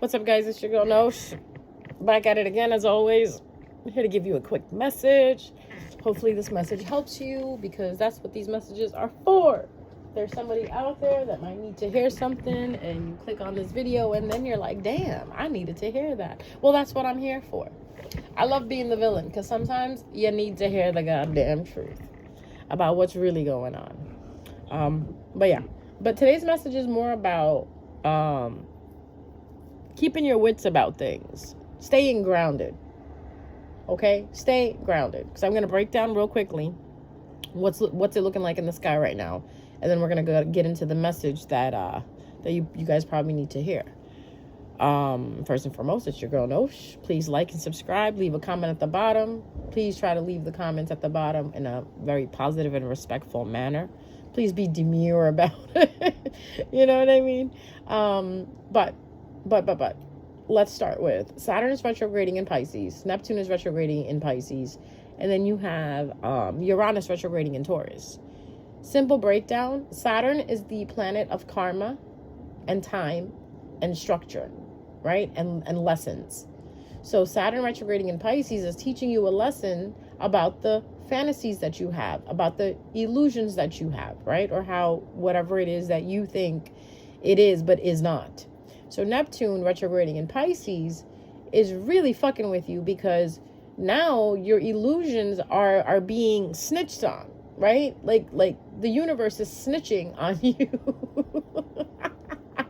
What's up, guys? It's your girl Nosh. Back at it again, as always. I'm here to give you a quick message. Hopefully this message helps you, because that's what these messages are for. There's somebody out there that might need to hear something, and you click on this video, and then you're like, damn, I needed to hear that. Well, that's what I'm here for. I love being the villain, because sometimes you need to hear the goddamn truth about what's really going on. But today's message is more about keeping your wits about things, staying grounded. Okay, stay grounded, because I'm going to break down real quickly what's it looking like in the sky right now, and then we're going to get into the message that you guys probably need to hear. First and foremost, it's your girl Nosh. Please like and subscribe. Leave a comment at the bottom. Please try to leave the comments at the bottom in a very positive and respectful manner. Please be demure about it. You know what I mean? But let's start with Saturn is retrograding in Pisces. Neptune is retrograding in Pisces. And then you have Uranus retrograding in Taurus. Simple breakdown. Saturn is the planet of karma and time and structure, right? And lessons. So Saturn retrograding in Pisces is teaching you a lesson about the fantasies that you have, about the illusions that you have, right? Or how whatever it is that you think it is but is not. So Neptune retrograding in Pisces is really fucking with you, because now your illusions are being snitched on, right? Like the universe is snitching on you.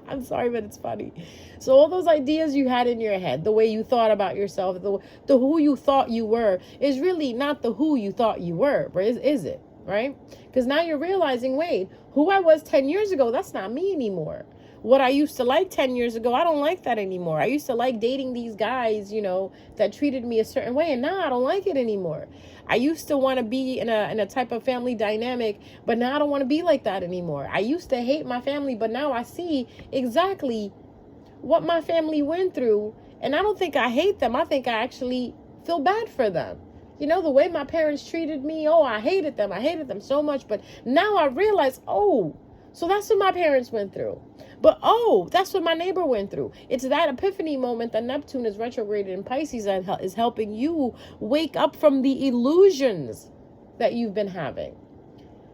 I'm sorry, but it's funny. So all those ideas you had in your head, the way you thought about yourself, the who you thought you were, is really not the who you thought you were, is it? Right? Because now you're realizing, wait, who I was 10 years ago, that's not me anymore. What I used to like 10 years ago, I don't like that anymore. I used to like dating these guys, that treated me a certain way, and now I don't like it anymore. I used to want to be in a type of family dynamic, but now I don't want to be like that anymore. I used to hate my family, but now I see exactly what my family went through, and I don't think I hate them. I think I actually feel bad for them. The way my parents treated me, I hated them. I hated them so much, but now I realize, so that's what my parents went through. But, that's what my neighbor went through. It's that epiphany moment that Neptune is retrograded in Pisces that is helping you wake up from the illusions that you've been having.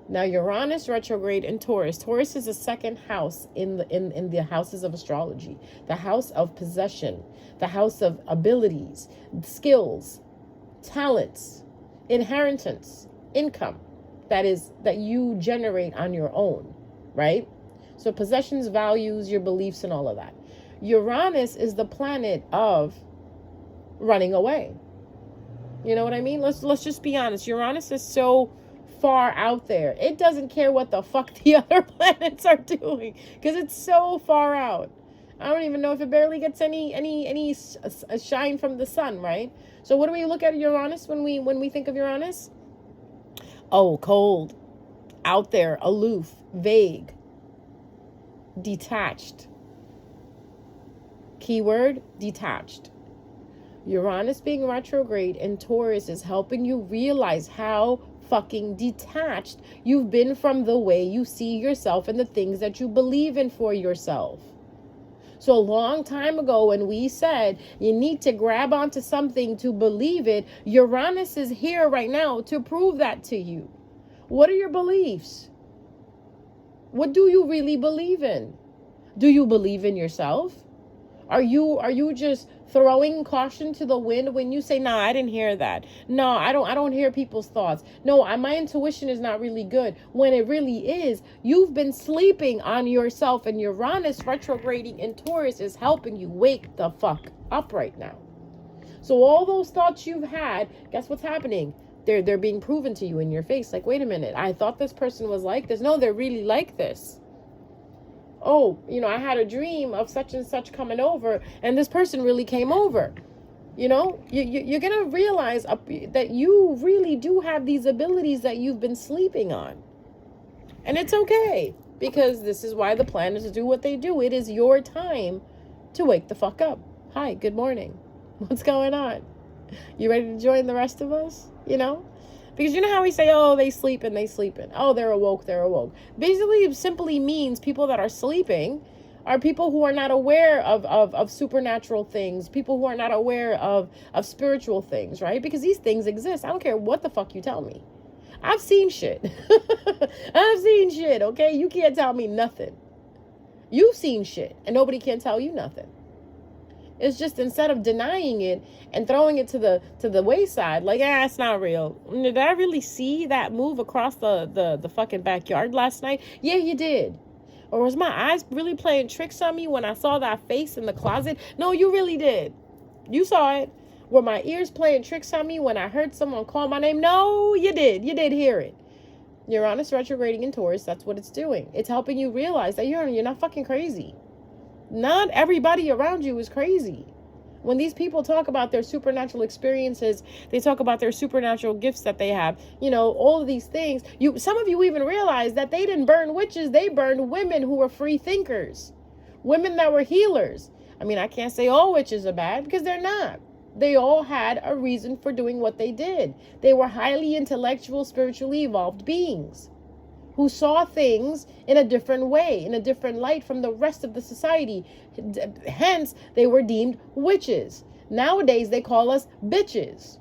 Now, Uranus retrograde in Taurus. Taurus is the second house in the houses of astrology. The house of possession. The house of abilities, skills, talents, inheritance, income. That you generate on your own, right? So possessions, values, your beliefs, and all of that. Uranus is the planet of running away. You know what I mean? Let's just be honest. Uranus is so far out there. It doesn't care what the fuck the other planets are doing, because it's so far out. I don't even know if it barely gets any shine from the sun, right? So what do we look at Uranus when we think of Uranus? Cold, out there, aloof, vague, detached. Keyword, detached. Uranus being retrograde in Taurus is helping you realize how fucking detached you've been from the way you see yourself and the things that you believe in for yourself. So a long time ago, when we said you need to grab onto something to believe it, Uranus is here right now to prove that to you. What are your beliefs? What do you really believe in? Do you believe in yourself? Are you just throwing caution to the wind when you say, "Nah, I didn't hear that. No, I don't hear people's thoughts. No, my intuition is not really good." When it really is, you've been sleeping on yourself, and Uranus retrograding in Taurus is helping you wake the fuck up right now. So all those thoughts you've had, guess what's happening? They're being proven to you in your face. Like, wait a minute, I thought this person was like this. No, they're really like this. I had a dream of such and such coming over, and this person really came over. You're going to realize that you really do have these abilities that you've been sleeping on. And it's okay, because this is why the planets do what they do. It is your time to wake the fuck up. Hi, good morning. What's going on? You ready to join the rest of us? Because you know how we say, they sleeping. Oh, they're awoke. Basically, it simply means people that are sleeping are people who are not aware of supernatural things, people who are not aware of spiritual things, right? Because these things exist. I don't care what the fuck you tell me. I've seen shit. I've seen shit, okay? You can't tell me nothing. You've seen shit, and nobody can tell you nothing. It's just instead of denying it and throwing it to the wayside, like, it's not real. Did I really see that move across the fucking backyard last night? Yeah, you did. Or was my eyes really playing tricks on me when I saw that face in the closet? No, you really did. You saw it. Were my ears playing tricks on me when I heard someone call my name? No, you did. You did hear it. Uranus retrograding in Taurus, that's what it's doing. It's helping you realize that you're not fucking crazy. Not everybody around you is crazy. When these people talk about their supernatural experiences, they talk about their supernatural gifts that they have, all of these things. Some of you even realize that they didn't burn witches. They burned women who were free thinkers, women that were healers. I mean, I can't say all witches are bad because they're not. They all had a reason for doing what they did. They were highly intellectual, spiritually evolved beings who saw things in a different way, in a different light from the rest of the society. Hence, they were deemed witches. Nowadays, they call us bitches.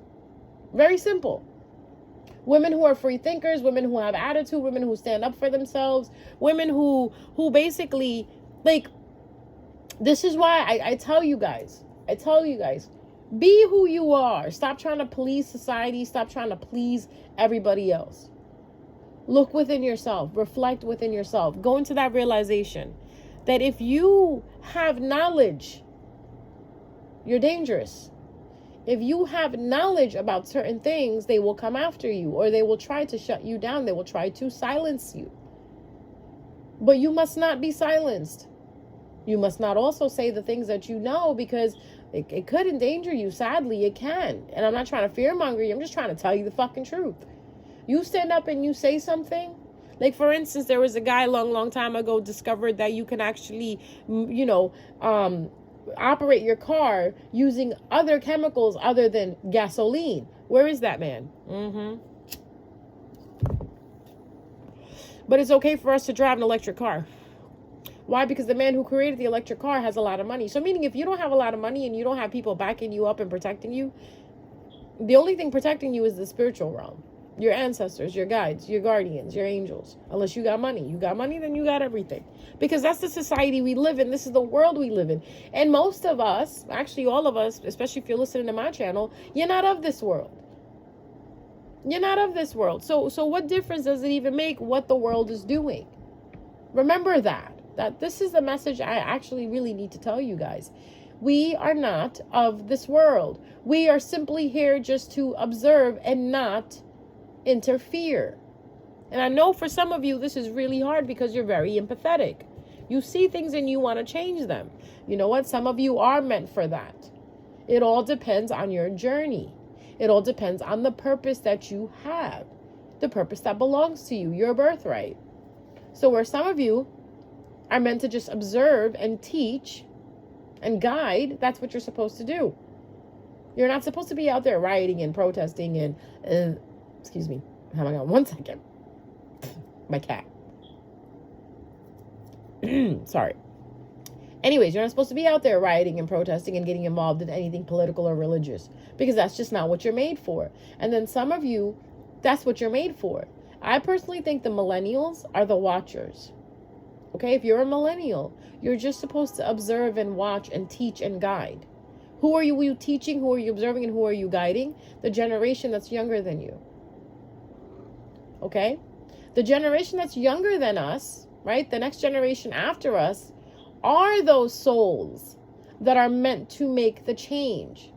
Very simple. Women who are free thinkers, women who have attitude, women who stand up for themselves, women who basically, like, this is why I tell you guys, be who you are. Stop trying to please society. Stop trying to please everybody else. Look within yourself, reflect within yourself, go into that realization that if you have knowledge, you're dangerous. If you have knowledge about certain things, they will come after you, or they will try to shut you down. They will try to silence you. But you must not be silenced. You must not also say the things that you know, because it could endanger you. Sadly, it can. And I'm not trying to fearmonger you. I'm just trying to tell you the fucking truth. You stand up and you say something. Like, for instance, there was a guy long time ago discovered that you can actually, operate your car using other chemicals other than gasoline. Where is that man? But it's okay for us to drive an electric car. Why? Because the man who created the electric car has a lot of money. So meaning, if you don't have a lot of money and you don't have people backing you up and protecting you, the only thing protecting you is the spiritual realm. Your ancestors, your guides, your guardians, your angels. Unless you got money. You got money, then you got everything. Because that's the society we live in. This is the world we live in. And most of us, actually all of us, especially if you're listening to my channel, you're not of this world. You're not of this world. So what difference does it even make what the world is doing? Remember that this is the message I actually really need to tell you guys. We are not of this world. We are simply here just to observe and not interfere. And I know for some of you this is really hard because you're very empathetic. You see things and you want to change them. You know what? Some of you are meant for that. It all depends on your journey. It all depends on the purpose that you have, the purpose that belongs to you, your birthright. So where some of you are meant to just observe and teach and guide, that's what you're supposed to do. You're not supposed to be out there rioting and protesting and excuse me, hang on 1 second. My cat. Sorry. Anyways, you're not supposed to be out there rioting and protesting and getting involved in anything political or religious, because that's just not what you're made for. And then some of you, that's what you're made for. I personally think the millennials are the watchers. Okay, if you're a millennial, you're just supposed to observe and watch and teach and guide. Who are you teaching? Who are you observing? And who are you guiding? The generation that's younger than you. Okay? The generation that's younger than us, right? The next generation after us are those souls that are meant to make the change.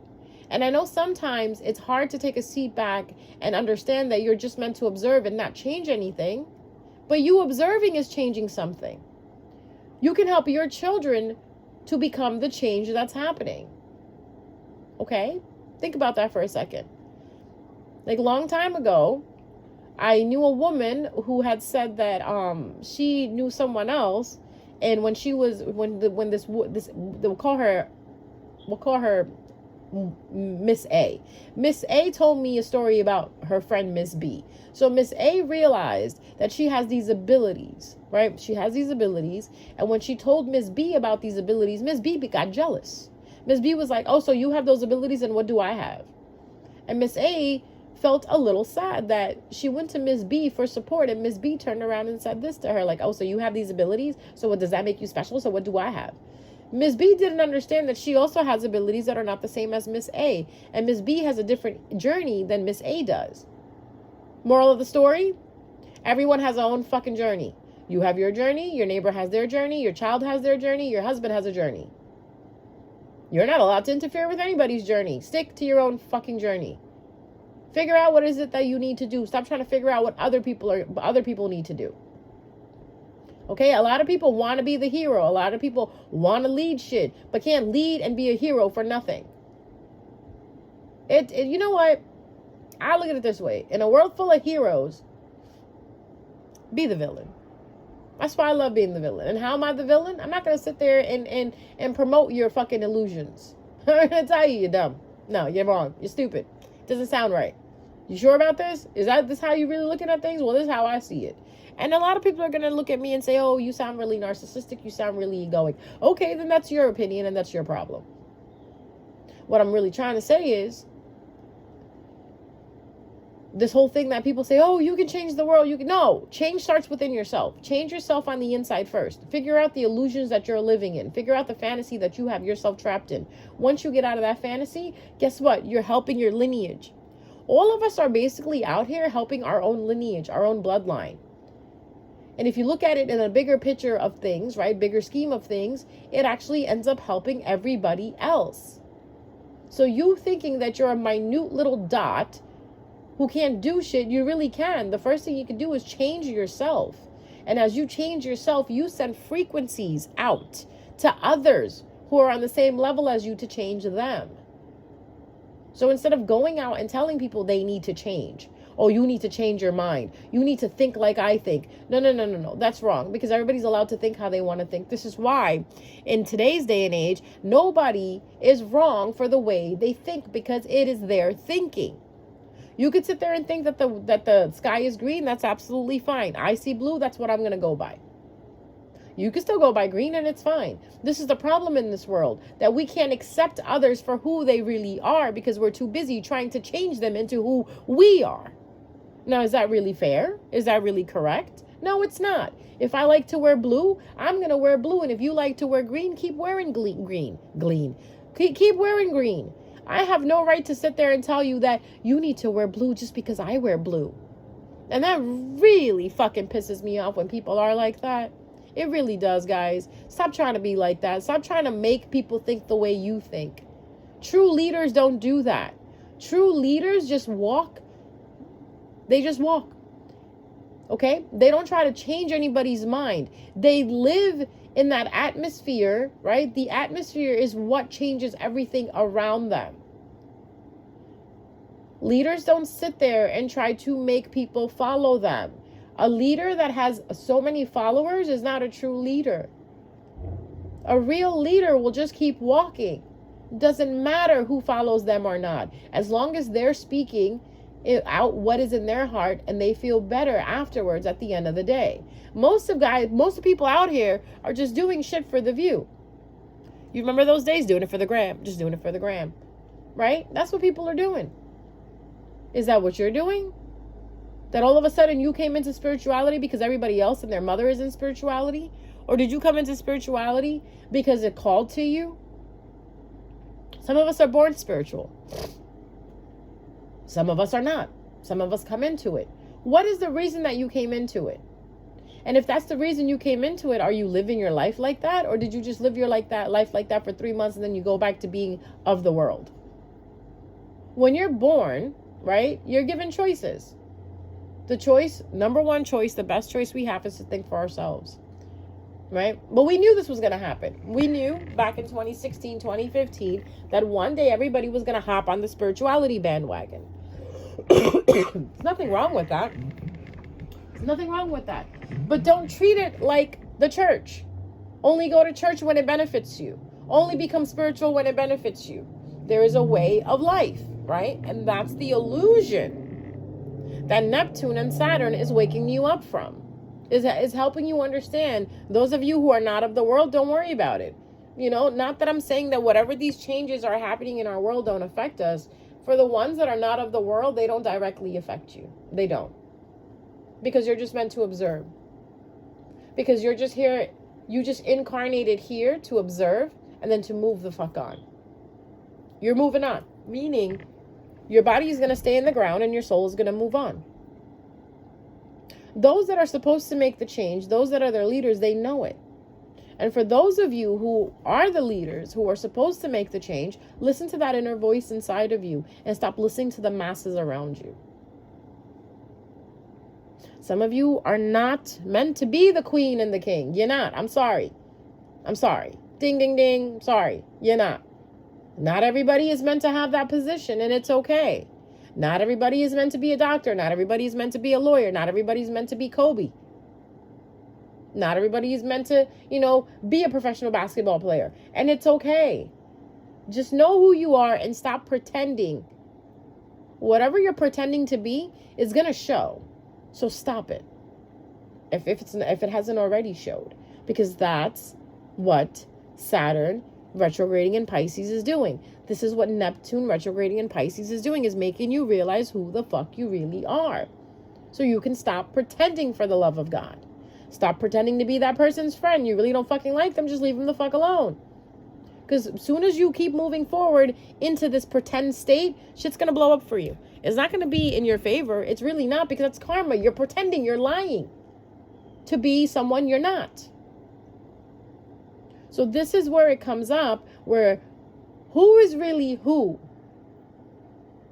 And I know sometimes it's hard to take a seat back and understand that you're just meant to observe and not change anything. But you observing is changing something. You can help your children to become the change that's happening. Okay? Think about that for a second. Like, a long time ago, I knew a woman who had said that she knew someone else, and when she was we'll call her Miss A. Miss A told me a story about her friend Miss B. So Miss A realized that she has these abilities, right? She has these abilities. And when she told Miss B about these abilities, Miss B got jealous. Miss B was like, oh, so you have those abilities and what do I have? And Miss A felt a little sad that she went to Miss B for support and Miss B turned around and said this to her, like, oh, so you have these abilities? So what does that make you special? So what do I have? Miss B didn't understand that she also has abilities that are not the same as Miss A. And Miss B has a different journey than Miss A does. Moral of the story? Everyone has their own fucking journey. You have your journey, your neighbor has their journey, your child has their journey, your husband has a journey. You're not allowed to interfere with anybody's journey. Stick to your own fucking journey. Figure out what is it that you need to do. Stop trying to figure out what other people need to do. Okay, a lot of people want to be the hero. A lot of people want to lead shit, but can't lead and be a hero for nothing. You know what? I look at it this way. In a world full of heroes, be the villain. That's why I love being the villain. And how am I the villain? I'm not going to sit there and promote your fucking illusions. I'm going to tell you, you're dumb. No, you're wrong. You're stupid. It doesn't sound right. You sure about this? Is this how you really looking at things? Well, this is how I see it. And a lot of people are going to look at me and say, oh, you sound really narcissistic. You sound really egoic. Okay, then that's your opinion and that's your problem. What I'm really trying to say is, this whole thing that people say, oh, you can change the world. No, change starts within yourself. Change yourself on the inside first. Figure out the illusions that you're living in. Figure out the fantasy that you have yourself trapped in. Once you get out of that fantasy, guess what? You're helping your lineage. All of us are basically out here helping our own lineage, our own bloodline. And if you look at it in a bigger picture of things, right, bigger scheme of things, it actually ends up helping everybody else. So you thinking that you're a minute little dot who can't do shit, you really can. The first thing you can do is change yourself. And as you change yourself, you send frequencies out to others who are on the same level as you to change them. So instead of going out and telling people they need to change, oh, you need to change your mind, you need to think like I think. No. That's wrong, because everybody's allowed to think how they want to think. This is why in today's day and age, nobody is wrong for the way they think, because it is their thinking. You could sit there and think that the sky is green. That's absolutely fine. I see blue. That's what I'm going to go by. You can still go by green and it's fine. This is the problem in this world, that we can't accept others for who they really are because we're too busy trying to change them into who we are. Now, is that really fair? Is that really correct? No, it's not. If I like to wear blue, I'm going to wear blue. And if you like to wear green, keep wearing green. Keep wearing green. I have no right to sit there and tell you that you need to wear blue just because I wear blue. And that really fucking pisses me off when people are like that. It really does, guys. Stop trying to be like that. Stop trying to make people think the way you think. True leaders don't do that. True leaders just walk. They just walk. Okay? They don't try to change anybody's mind. They live in that atmosphere, right? The atmosphere is what changes everything around them. Leaders don't sit there and try to make people follow them. A leader that has so many followers is not a true leader. A real leader will just keep walking. It doesn't matter who follows them or not. As long as they're speaking out what is in their heart and they feel better afterwards at the end of the day. Most of people out here are just doing shit for the view. You remember those days, doing it for the gram, just doing it for the gram, right? That's what people are doing. Is that what you're doing? That all of a sudden you came into spirituality because everybody else and their mother is in spirituality? Or did you come into spirituality because it called to you? Some of us are born spiritual. Some of us are not. Some of us come into it. What is the reason that you came into it? And if that's the reason you came into it, are you living your life like that? Or did you just live your life like that for 3 months and then you go back to being of the world? When you're born, right, you're given choices. The choice, number one choice, the best choice we have is to think for ourselves, right? But we knew this was going to happen. We knew back in 2016, 2015, that one day everybody was going to hop on the spirituality bandwagon. There's nothing wrong with that. There's nothing wrong with that. But don't treat it like the church. Only go to church when it benefits you. Only become spiritual when it benefits you. There is a way of life, right? And that's the illusion that Neptune and Saturn is waking you up from. Is helping you understand. Those of you who are not of the world, don't worry about it. Not that I'm saying that whatever these changes are happening in our world don't affect us. For the ones that are not of the world, they don't directly affect you. They don't. Because you're just meant to observe. Because you're just here, you just incarnated here to observe and then to move the fuck on. You're moving on. Meaning, your body is going to stay in the ground and your soul is going to move on. Those that are supposed to make the change, those that are their leaders, they know it. And for those of you who are the leaders, who are supposed to make the change, listen to that inner voice inside of you and stop listening to the masses around you. Some of you are not meant to be the queen and the king. You're not. I'm sorry. I'm sorry. Ding, ding, ding. Sorry. You're not. Not everybody is meant to have that position, and it's okay. Not everybody is meant to be a doctor. Not everybody is meant to be a lawyer. Not everybody is meant to be Kobe. Not everybody is meant to, be a professional basketball player. And it's okay. Just know who you are and stop pretending. Whatever you're pretending to be is going to show. So stop it. If it hasn't already showed. Because that's what Saturn retrograding in Pisces is doing. This is what Neptune retrograding in Pisces is doing, is making you realize who the fuck you really are. So you can stop pretending, for the love of God. Stop pretending to be that person's friend. You really don't fucking like them. Just leave them the fuck alone. Because as soon as you keep moving forward into this pretend state, shit's going to blow up for you. It's not going to be in your favor. It's really not, because that's karma. You're pretending, you're lying to be someone you're not. So this is where it comes up, where who is really who?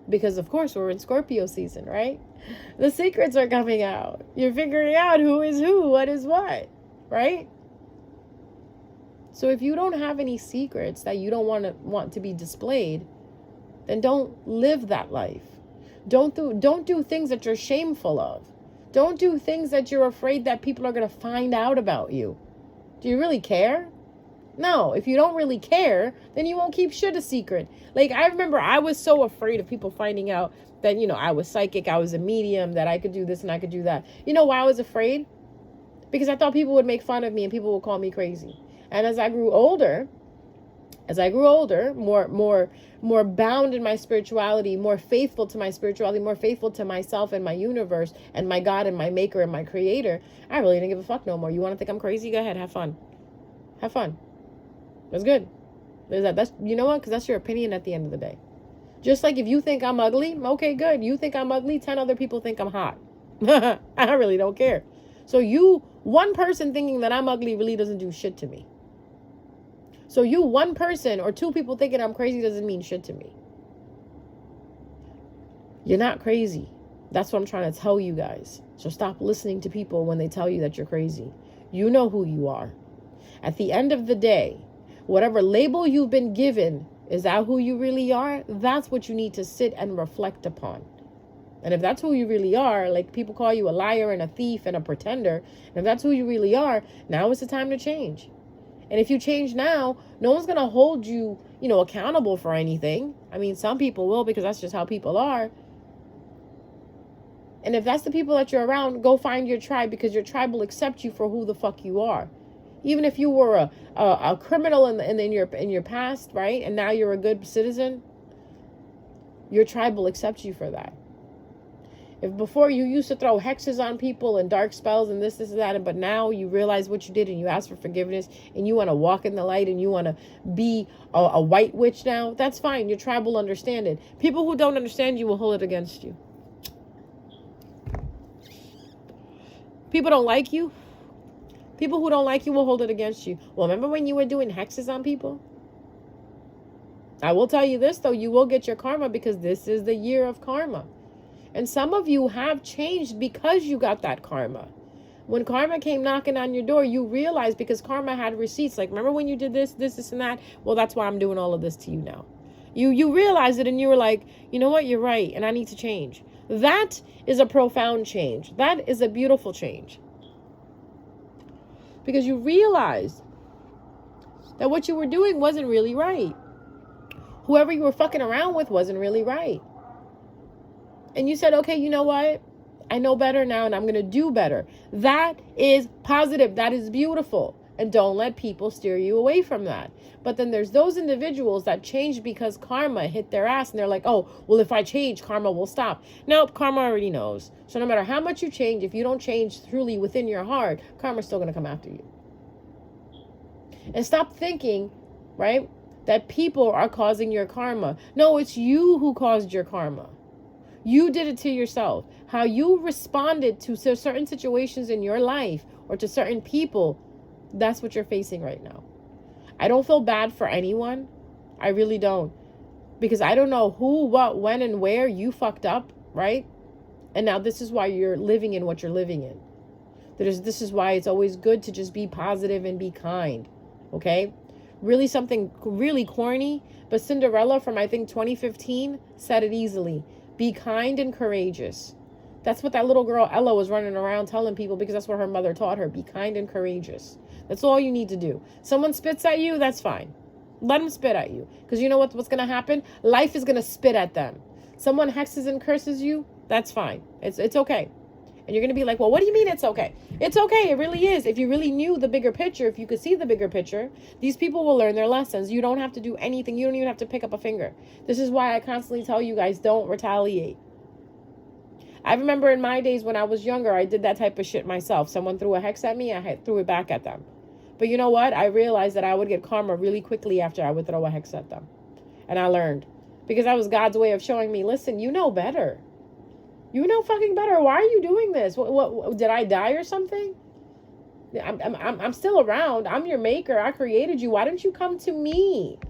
Because of course we're in Scorpio season, right? The secrets are coming out. You're figuring out who is who, what is what, right? So if you don't have any secrets that you don't want to be displayed, then don't live that life. Don't do things that you're shameful of. Don't do things that you're afraid that people are going to find out about you. Do you really care? No, if you don't really care, then you won't keep shit a secret. Like, I remember I was so afraid of people finding out that, I was psychic, I was a medium, that I could do this and I could do that. You know why I was afraid? Because I thought people would make fun of me and people would call me crazy. And as I grew older, more bound in my spirituality, more faithful to my spirituality, more faithful to myself and my universe and my God and my maker and my creator, I really didn't give a fuck no more. You want to think I'm crazy? Go ahead, have fun. Have fun. That's good. That's you know what? Because that's your opinion at the end of the day. Just like if you think I'm ugly, okay, good. You think I'm ugly, 10 other people think I'm hot. I really don't care. So one person thinking that I'm ugly really doesn't do shit to me. So one person or two people thinking I'm crazy doesn't mean shit to me. You're not crazy. That's what I'm trying to tell you guys. So stop listening to people when they tell you that you're crazy. You know who you are. At the end of the day, whatever label you've been given, is that who you really are? That's what you need to sit and reflect upon. And if that's who you really are, like people call you a liar and a thief and a pretender, and if that's who you really are, now is the time to change. And if you change now, no one's going to hold you, accountable for anything. I mean, some people will, because that's just how people are. And if that's the people that you're around, go find your tribe, because your tribe will accept you for who the fuck you are. Even if you were a criminal in your past, right? And now you're a good citizen, your tribe will accept you for that. If before you used to throw hexes on people and dark spells and this and that, but now you realize what you did and you ask for forgiveness and you want to walk in the light and you want to be a white witch now, that's fine. Your tribe will understand it. People who don't understand you will hold it against you. People don't like you. People who don't like you will hold it against you. Well, remember when you were doing hexes on people? I will tell you this, though. You will get your karma, because this is the year of karma. And some of you have changed because you got that karma. When karma came knocking on your door, you realized, because karma had receipts. Like, remember when you did this, and that? Well, that's why I'm doing all of this to you now. You realized it and you were like, you know what? You're right. And I need to change. That is a profound change. That is a beautiful change. Because you realized that what you were doing wasn't really right. Whoever you were fucking around with wasn't really right. And you said, okay, you know what? I know better now and I'm going to do better. That is positive. That is beautiful. And don't let people steer you away from that. But then there's those individuals that change because karma hit their ass and they're like, oh, well, if I change, karma will stop. Nope, karma already knows. So no matter how much you change, if you don't change truly within your heart, karma's still going to come after you. And stop thinking, right, that people are causing your karma. No, it's you who caused your karma. You did it to yourself. How you responded to certain situations in your life or to certain people, that's what you're facing right now. I don't feel bad for anyone. I really don't. Because I don't know who, what, when, and where you fucked up, right? And now this is why you're living in what you're living in. This is why it's always good to just be positive and be kind, okay? Really something really corny, but Cinderella from, I think, 2015 said it easily. Be kind and courageous. That's what that little girl Ella was running around telling people because that's what her mother taught her. Be kind and courageous. That's all you need to do. Someone spits at you, that's fine. Let them spit at you. Because you know what's going to happen? Life is going to spit at them. Someone hexes and curses you, that's fine. It's okay. And you're going to be like, well, what do you mean it's okay? It's okay. It really is. If you really knew the bigger picture, if you could see the bigger picture, these people will learn their lessons. You don't have to do anything. You don't even have to pick up a finger. This is why I constantly tell you guys, don't retaliate. I remember in my days when I was younger, I did that type of shit myself. Someone threw a hex at me, I threw it back at them. But you know what? I realized that I would get karma really quickly after I would throw a hex at them. And I learned. Because that was God's way of showing me, listen, you know better. You know fucking better. Why are you doing this? What did I die or something? I'm still around. I'm your maker. I created you. Why didn't you come to me?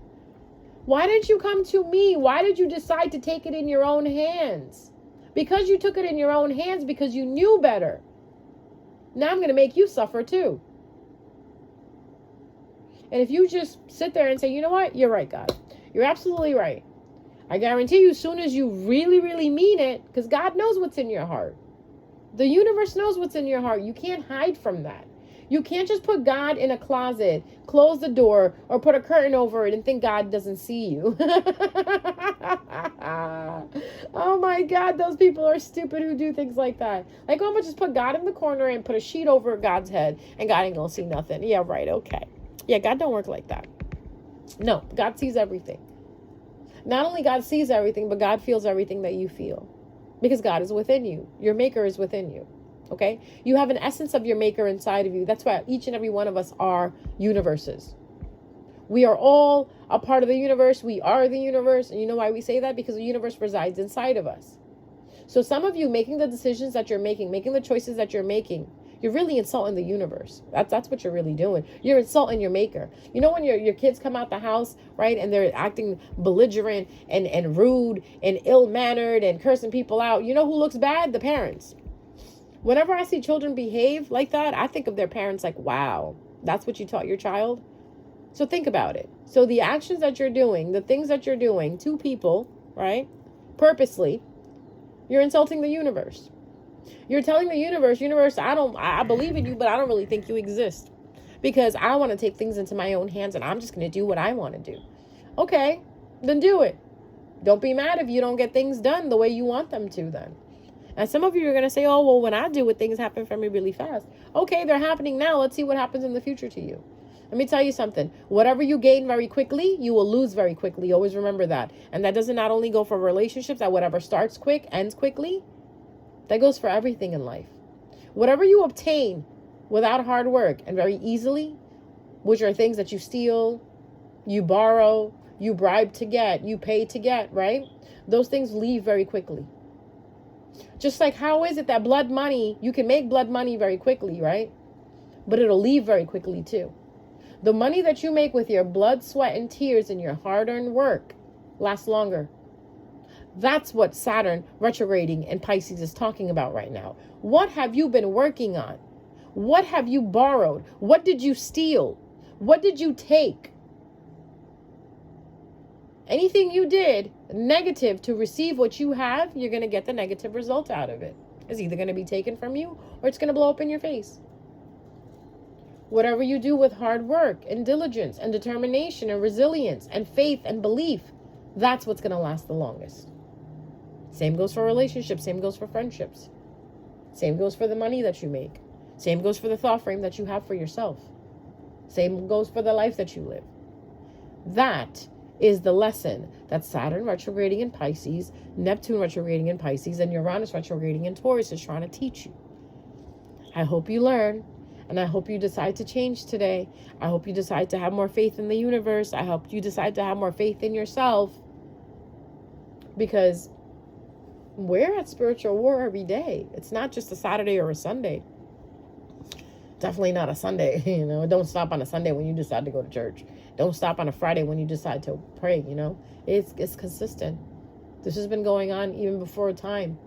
Why didn't you come to me? Why did you decide to take it in your own hands? Because you took it in your own hands because you knew better. Now I'm going to make you suffer too. And if you just sit there and say, you know what? You're right, God. You're absolutely right. I guarantee you, as soon as you really, really mean it, because God knows what's in your heart. The universe knows what's in your heart. You can't hide from that. You can't just put God in a closet, close the door, or put a curtain over it and think God doesn't see you. Oh my God, those people are stupid who do things like that. Like, oh, I'm going to just put God in the corner and put a sheet over God's head and God ain't going to see nothing. Yeah, right, okay. Yeah, God don't work like that. No, God sees everything. Not only God sees everything, but God feels everything that you feel. Because God is within you. Your maker is within you. Okay? You have an essence of your maker inside of you. That's why each and every one of us are universes. We are all a part of the universe. We are the universe. And you know why we say that? Because the universe resides inside of us. So some of you making the decisions that you're making the choices that you're making, you're really insulting the universe. That's what you're really doing. You're insulting your maker. You know when your kids come out the house, right, and they're acting belligerent and rude and ill-mannered and cursing people out, you know who looks bad? The parents. Whenever I see children behave like that, I think of their parents like, wow, that's what you taught your child? So think about it. So the actions that you're doing, the things that you're doing to people, right, purposely, you're insulting the universe. You're telling the universe, I believe in you, but I don't really think you exist. Because I want to take things into my own hands and I'm just going to do what I want to do. Okay, then do it. Don't be mad if you don't get things done the way you want them to then. And some of you are going to say, oh, well, when I do it, things happen for me really fast. Okay, they're happening now. Let's see what happens in the future to you. Let me tell you something. Whatever you gain very quickly, you will lose very quickly. Always remember that. And that doesn't not only go for relationships, that whatever starts quick, ends quickly. That goes for everything in life. Whatever you obtain without hard work and very easily, which are things that you steal, you borrow, you bribe to get, you pay to get, right? Those things leave very quickly. Just like how is it that blood money, you can make blood money very quickly, right? But it'll leave very quickly too. The money that you make with your blood, sweat, and tears and your hard-earned work lasts longer. That's what Saturn retrograding in Pisces is talking about right now. What have you been working on? What have you borrowed? What did you steal? What did you take? Anything you did negative to receive what you have, you're going to get the negative result out of it. It's either going to be taken from you or it's going to blow up in your face. Whatever you do with hard work and diligence and determination and resilience and faith and belief, That's what's going to last the longest. Same goes for relationships. Same goes for friendships. Same goes for the money that you make. Same goes for the thought frame that you have for yourself. Same goes for the life that you live. That is the lesson that Saturn retrograding in Pisces, Neptune retrograding in Pisces, and Uranus retrograding in Taurus is trying to teach you. I hope you learn, and I hope you decide to change today. I hope you decide to have more faith in the universe. I hope you decide to have more faith in yourself, because we're at spiritual war every day. It's not just a Saturday or a Sunday. Definitely not a Sunday. Don't stop on a Sunday when you decide to go to church. Don't stop on a Friday when you decide to pray. It's consistent. This has been going on even before time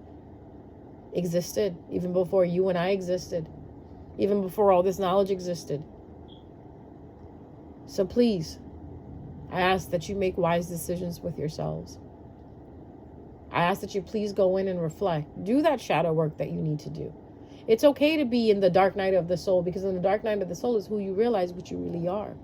existed, even before you and I existed, even before all this knowledge existed. So please, I ask that you make wise decisions with yourselves. I ask that you please go in and reflect. Do that shadow work that you need to do. It's okay to be in the dark night of the soul, because in the dark night of the soul is who you realize what you really are.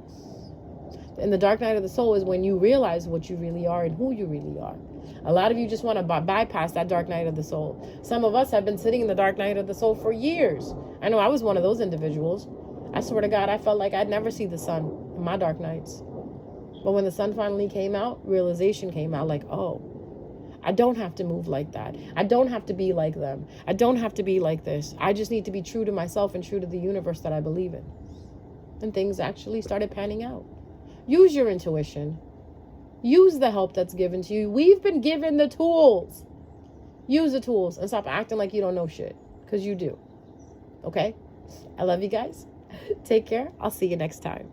And the dark night of the soul is when you realize what you really are and who you really are. A lot of you just want to bypass that dark night of the soul. Some of us have been sitting in the dark night of the soul for years. I know I was one of those individuals. I swear to God, I felt like I'd never see the sun in my dark nights. But when the sun finally came out, realization came out, like, oh, I don't have to move like that. I don't have to be like them. I don't have to be like this. I just need to be true to myself and true to the universe that I believe in. And things actually started panning out. Use your intuition. Use the help that's given to you. We've been given the tools. Use the tools and stop acting like you don't know shit, because you do. Okay? I love you guys. Take care. I'll see you next time.